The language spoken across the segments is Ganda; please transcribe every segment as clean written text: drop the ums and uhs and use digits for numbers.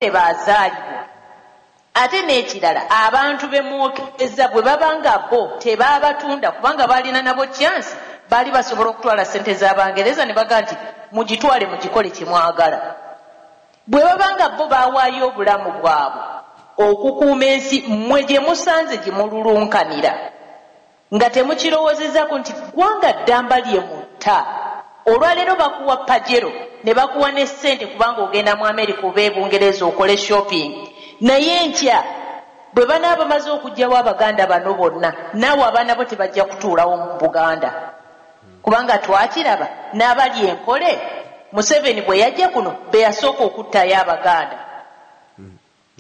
tebazaalibwa. Ate n'ekirala abantu bemwokeza bwe babanga bo tebabatunda kubanga balina nabo chance bali basobola okutwala ssente z'Abangereza ne baga nti mugitwale mugikole kye mwagala. Bwe babanga bo bawaayo obulamu bwabwe okukuuma ensi mmwe gye musanze gye mululunkanira nga temukirowoozezako nti ggwanga ddamba lye mutta. Olwaleero bakuwa pajero ne bakuwa ne ssente kubanga ogenda mu America oba Bungereza okole shopping. Naye nkya bwe banaaba bamaze okugyawo Abaganda bano bonna naawe abaana bo tebajja kutuulawo mu Buganda kubanga twakiraba n'abali enkole Museveni bwe yajja kuno be yasooka okuttayo Abaganda.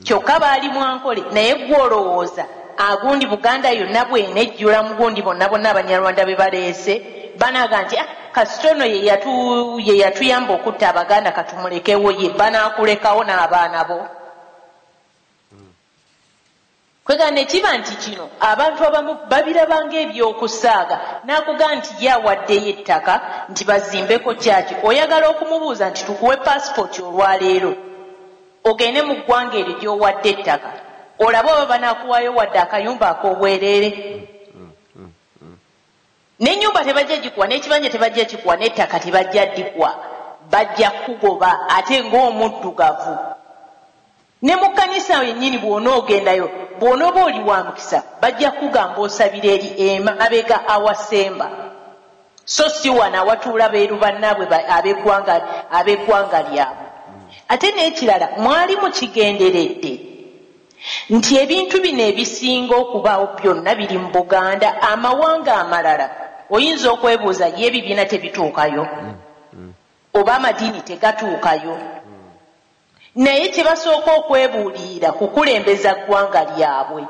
Kyokka baali mwankole naye gwe olowooza agundi Buganda yonna bwenejjula mugundi bonna bonna Abanyarwanda be baleese banaga nti kasitono ye yatuyamba okutta Abaganda katumulekewo ye banaakulekawo n'abaana bo. Kwegana ekiba nti kino abantu abamu babirabanga ebyokusaaga n'akuga nti yawaddeyo ettaka nti bazimbeko kyaki. Oyagala okumubuuza nti tukuwe pasipoti olwaleero ogende mu ggwanga eryo gy'owadde ettaka olaba oba banaakuwaayo wadde akayumba ak'obwereere. N'ennyumba tebajja gikuwa n'ekibanja tebajja kikuwa n'ettaka tebajja ddikuwa bajja kugoba ate ng'omuddugavu. Ne mu kkanisa yennyini bw'onoogendayo bw'onooba oli wa mukisa bajja kugamba osabira eri emabega awasemba so si wano awatuula beeru bannaabwe ab'eggwanga lyabwe. Ate n'ekirala mwali mukigenderedde nti ebintu bino ebisinga okubaawo byonna biri mu Buganda. Amawanga amalala oyinza okwebuuza ye ebibiina tebituukayo oba amadiini tegatuukayo. Naye tebasooka okwebuulira kukulembeza ggwanga lyabwe.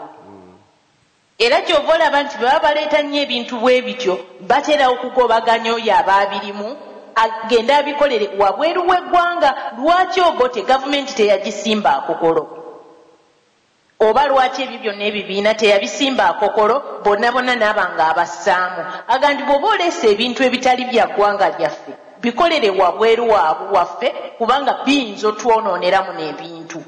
Era kyova olaba nti baba baleeta nnyo ebintu bwe bityo batera okugobaganya oyo abaabirimu agenda abikolere wabweru w'eggwanga. Lwaki ogote gavumenti teyagisimba akokolo oba lwaki ebyo byonna ebibiina teyabisimba akokolo bonna bonna n'abanga abassaamu agandi bw'oba oleesa ebintu ebitali bya ggwanga lyaffe bikolere wabweru waffe kubanga biyinza otwonooneramu n'ebintu.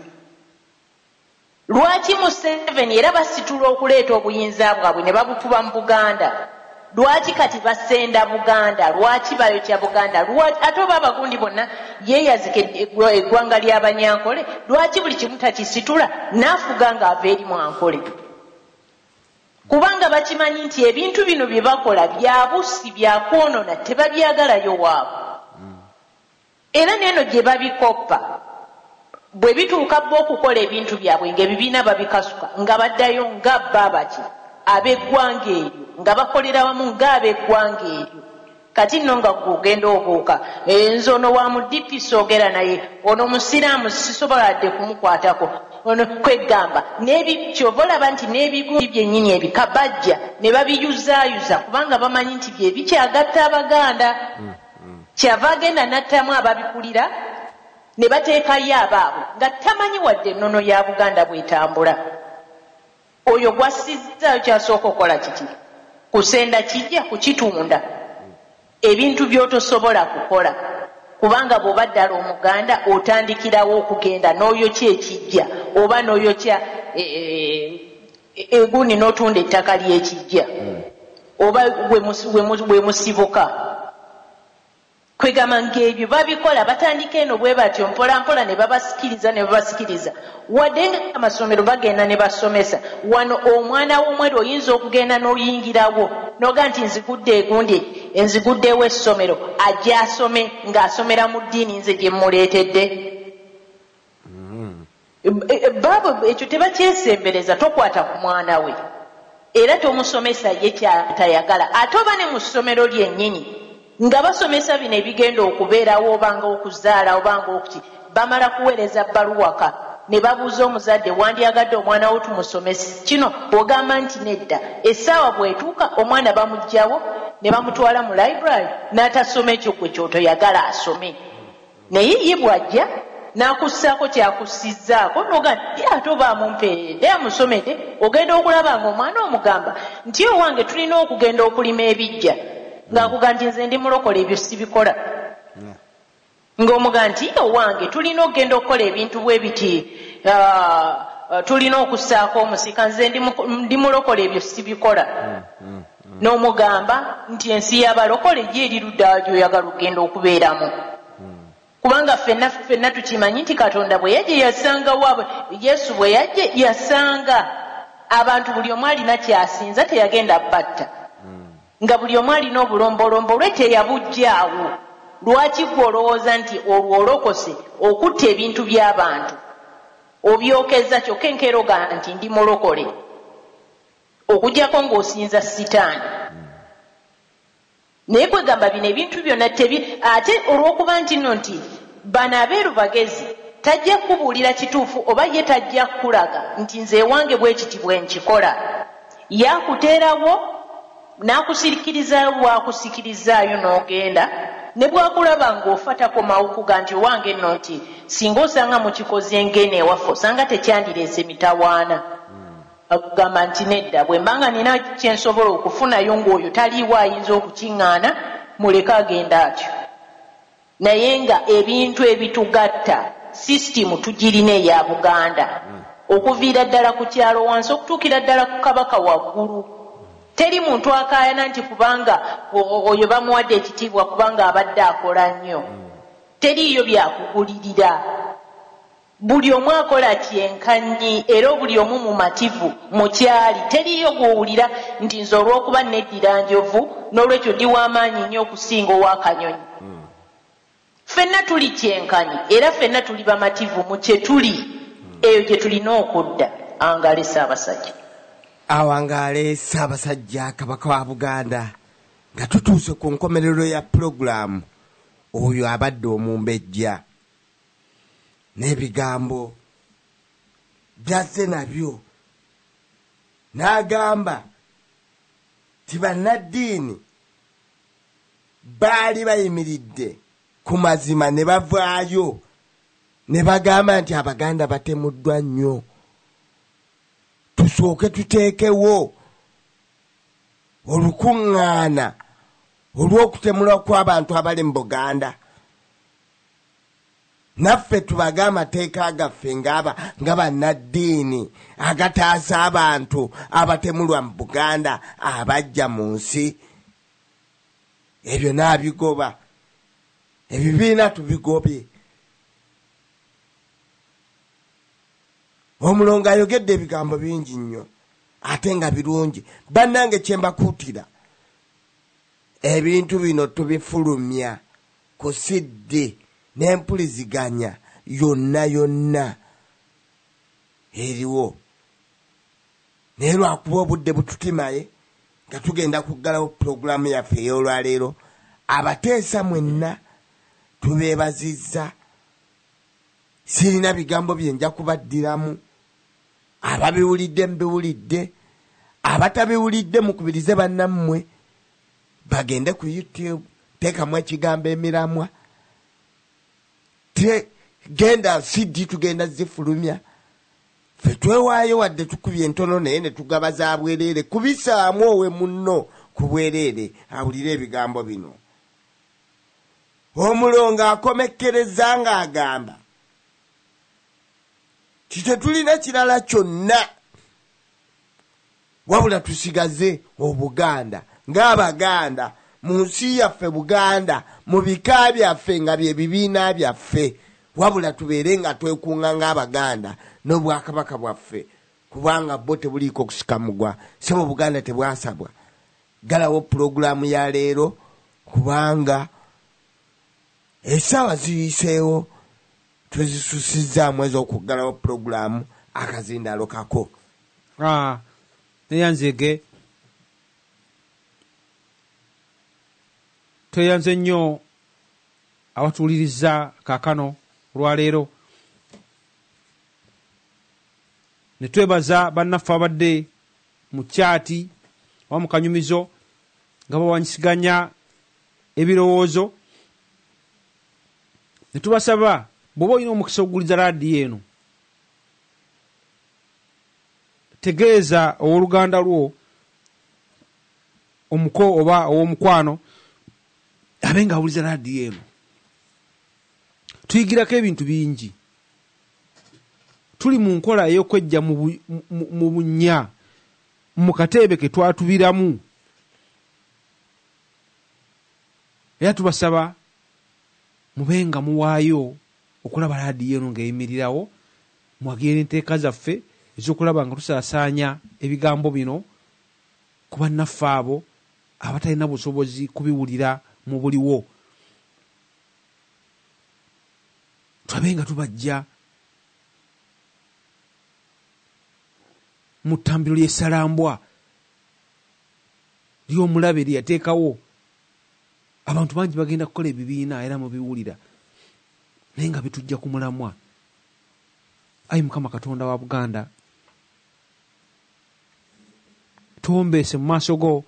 Lwaki Museveni era basitula okuleeta obuyinza bwabwe ne babukuba mu Buganda? Lwaki kati basenda Buganda? Lwaki bayokya Buganda? Ate oba abagundi bonna yeeyazika eggwanga ly'Abanyankole lwaki buli kimu takisitula n'afuga ng'ava eri Mwankole? Kubanga bakimanyi nti ebintu bino bye bakola bya bussi bya kwonoona tebabyagalayo waabwe. Era n'eno gye babikoppa bwe bituuka bo okukola ebintu byabwe ng'ebibiina babikasuka nga baddayo nga babaki ab'eggwanga eryo nga bakolera wamu ng'ab'eggwanga eryo. Kati nno nga gugenda obuuka nze ono wa mu DP soogera naye ono musiraamu sisobola dde kumukwatako ono kwegamba kyova olaba nti n'ebigundi byennyini ebikabajja ne babiyuzaayuza kubanga bamanyi nti bye bikyagatta Abaganda. Kyava agenda n'attamu ababikulira ne bateekayo abaabwe nga tamanyi wadde ennono ya Buganda bw'etambula. Oyo gwassizzaayo kyasooka okukola kiti kusenda kijja kukitunda ebintu by'otosobola kukola kubanga bw'oba ddala Omuganda otandikirawo okugenda n'oyokya ekijja oba n'oyokya egundi n'otunda ettaka ly'ekijja oba bwe musibuka. Kwegamba ng'ebyo babikola batandika eno bwe batyo mpola mpola ne babasikiriza wadde nga amasomero bagenda ne basomesa. Wano omwana w'omwere oyinza okugenda n'oyingirawo noga nti nzigudde egundi enziguddewo essomero ajja asome ng'asomera mu ddiini nze gye mmuleetedde. Baabo ekyo tebakyesembereza tokwata ku mwana we era tomusomesa ye kyatayagala. Ate oba ne mu ssomero lyennyini nga basomesa bino ebigenda okubeerawo obanga okuzaala obanga okuki bamala kuweereza bbaluwaka ne babuuza omuzadde wandyagadde omwana wo tumusomese kino bw'ogamba nti nedda essaawa bw'etuuka omwana bamuggyawo ne bamutwala mu library n'atasoma ekyo gwe kyotoyagala asome. Naye ye bw'ajja n'akussaako kyakussizzaako noga nti ate oba amumpeeredde amusomedde ogenda okulaba ng'omwana omugamba nti owange tulina okugenda okulima ebijja ng'akuga nti nze ndi mulokole ebyo sibikola. ng'omuga nti owange tulina okgenda okukola ebintu bwe biti tulina okussaako omusika nze ndi mulokole ebyo sibikola n'omugamba nti ensi y'abalokole gye eri ludda gy'oyagala okgenda okubeeramu kubanga ffenna tukimanyi nti katonda bwe yajje yasangawo yesu bwe yajje yasanga abantu buli omu alina kyasinza teyagenda batta nga buli omu alina obulombolombo lwe teyabujjaawo lwaki gwe olowooza nti olwo olokose okutta ebintu by'abantu obyokeza kyokka enkeroga nti ndi mulokole okujjako ng'osinza sitaani naye kwegamba bino ebintu byonna ate olw'okuba nti nno nti bano abeeru bagezi tajja kubuulira kituufu oba ye tajja kulaga nti nze ewange bwe kiti bwe nkikola yakuteerawo n'akusirikirizaayo bwakusikirizaayo n'ogenda ne bwakulaba ng'ofa takomawo kuga nti owange nno nti singa osanga mukikozi engene ewaffe osanga tekyandireese mitawaana akugamba nti nedda bwe mbanga nina kyensobola okufunayo ng'oyo taliiwo ayinza okukiŋŋaana muleke agenda atyo naye nga ebintu ebitugatta sisitimu tugirina eya Buganda okuviira ddala ku kyalo wansi okutuukira ddala ku kabaka waggulu teri muntu akaayana nti kubanga oyo bamuwadde ekitiibwa kubanga abadde akola nnyo teriiyo byakugulirira buli omu akola kyenkanyi era buli omu mumativu mukyali teriiyo gw'owulira nti nze olw'okuba neddira njovu n'olwekyo ndi w'amaanyi nnyo okusinga ow'akanyonyi ffenna tuli kyenkanyi era ffenna tuli bamativu mu kye tuli eyo gye tulina okudda Angaale Ssaabasajja Awangaale Ssaabasajja kabaka wa Buganda nga tutuuse ku nkomerero ya pulogulaamu oyo abadde omumbejja n'ebigambo byazze nabyo n'agamba ti bannaddiini baali bayimiridde ku mazima ne bavaayo ne bagamba nti Abaganda batemuddwa nnyo tusooke tuteekewo olukuŋŋaana olw'okutemulwa kw'abantu abali mu Buganda naffe tubaga amateeka gaffe nga bannaddiini agataasa abantu abatemulwa mu Buganda abajja mu nsi ebyo n'abigoba ebibiina tubigobye omulongo ayogedde ebigambo bingi nnyo ate nga birungi bannange kyembakuutira ebintu bino tubifulumya ku sidde n'empuliziganya yonna eriwo naye lwakuba obudde bututimaye nga tugenda kuggalawo pulogulaamu yaffe ey'olwaleero abateesa mwenna tubeebazizza sirina bigambo byenja kubaddiramu ababiwulidde mbiwulidde abatabiwulidde mukubirize bannammwe bagende ku YouTube teekamu ekigambo emiramwa genda CD tugenda zifulumya ffe twewaayo wadde tukubye entono naye ne tugabaza bwereere kubisaamu owe munno ku bwereere awulire ebigambo bino omulongo akomekkereza ng'agamba tetulina kirala kyonna wabula tusigaze Obuganda ng'Abaganda mu nsi yaffe Buganda mu bika byaffe nga bye bibiina byaffe wabula tubeere nga twekuŋŋa ng'Abaganda n'Obwakabaka bwaffe kubanga bo tebuliiko kusikamugwa sebo Buganda tebwasabwa galawo pulogulaamu ya leero kubanga essaawa ziyiseewo tuzisusizaamu ez'okuggalawo pulogulaamu akazindaalo kako neyanzege tweyanze nnyo abatuwuliriza kaakano olwaleero ne twebaza bannaffe abadde mu kyati oba mu kanyumizo nga bawanyisiganya ebirowoozo ne tubasaba bw'oba olina omukisa okuguliza laadiyo eno tegeeza ow'oluganda lwo omuko oba ow'omukwano abe nga awuliza laadiyo eno tuyigirako ebintu bingi. Tuli mu nkola ey'okwejja mu bunnya mu kateebe ke twatubiramu. Era tubasaba mubenga muwaayo okulaba laadiyo eno ng'eyimirirawo, mwagire enteeka zaffe ez'okulaba nga tusaasaanya ebigambo bino ku bannaffe abo abatalina busobozi kubiwulira mu buliwo. Tulabe nga tubajja mu ttambiro ly'essalambwa ly'omulabe lye yateekawo. Abantu bangi bagenda kukola ebibiina era mubiwulira naye nga bitujja ku mulamwa. Ayi Mukama Katonda wa Buganda, tuwombeese mu maaso go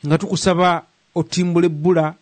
nga tukusaba otimbula ebbula